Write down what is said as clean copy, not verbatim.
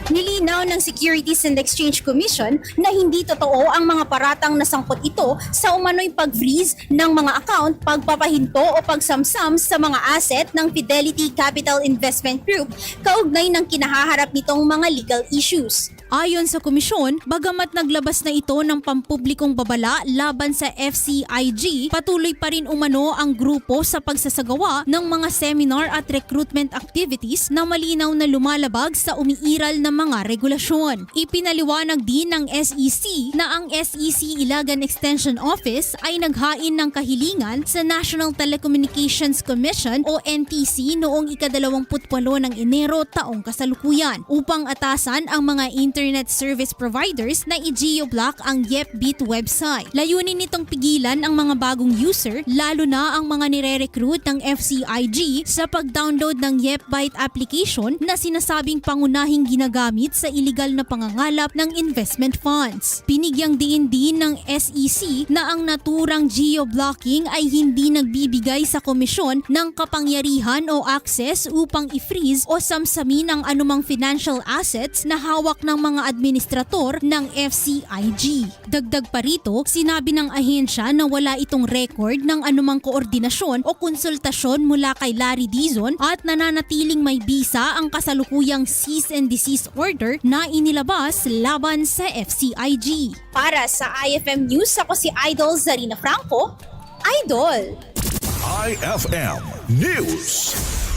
Nilinaw ng Securities and Exchange Commission na hindi totoo ang mga paratang nasangkot ito sa umano'y pag-freeze ng mga account, pagpapahinto o pagsamsam sa mga asset ng Fidelity Capital Investment Group kaugnay ng kinahaharap nitong mga legal issues. Ayon sa komisyon, bagamat naglabas na ito ng pampublikong babala laban sa FCIG, patuloy pa rin umano ang grupo sa pagsasagawa ng mga seminar at recruitment activities na malinaw na lumalabag sa umiiral na mga regulasyon. Ipinaliwanag din ng SEC na ang SEC Ilagan Extension Office ay naghain ng kahilingan sa National Telecommunications Commission o NTC noong ika-28 ng Enero taong kasalukuyan upang atasan ang mga internet service providers na i-geoblock ang YepBit website. Layunin nitong pigilan ang mga bagong user, lalo na ang mga nire-recruit ng FCIG sa pag-download ng YepBit application na sinasabing pangunahing ginagamit sa iligal na pangangalap ng investment funds. Binigyang diin din ng SEC na ang naturang geoblocking ay hindi nagbibigay sa komisyon ng kapangyarihan o access upang i-freeze o samsamin ang anumang financial assets na hawak ng mga administrator ng FCIG. Dagdag pa rito, sinabi ng ahensya na wala itong record ng anumang koordinasyon o konsultasyon mula kay Larry Dizon at nananatiling may bisa ang kasalukuyang cease and desist order na inilabas laban sa FCIG. Para sa IFM News, ako si Idol Zarina Franco. Idol! IFM News.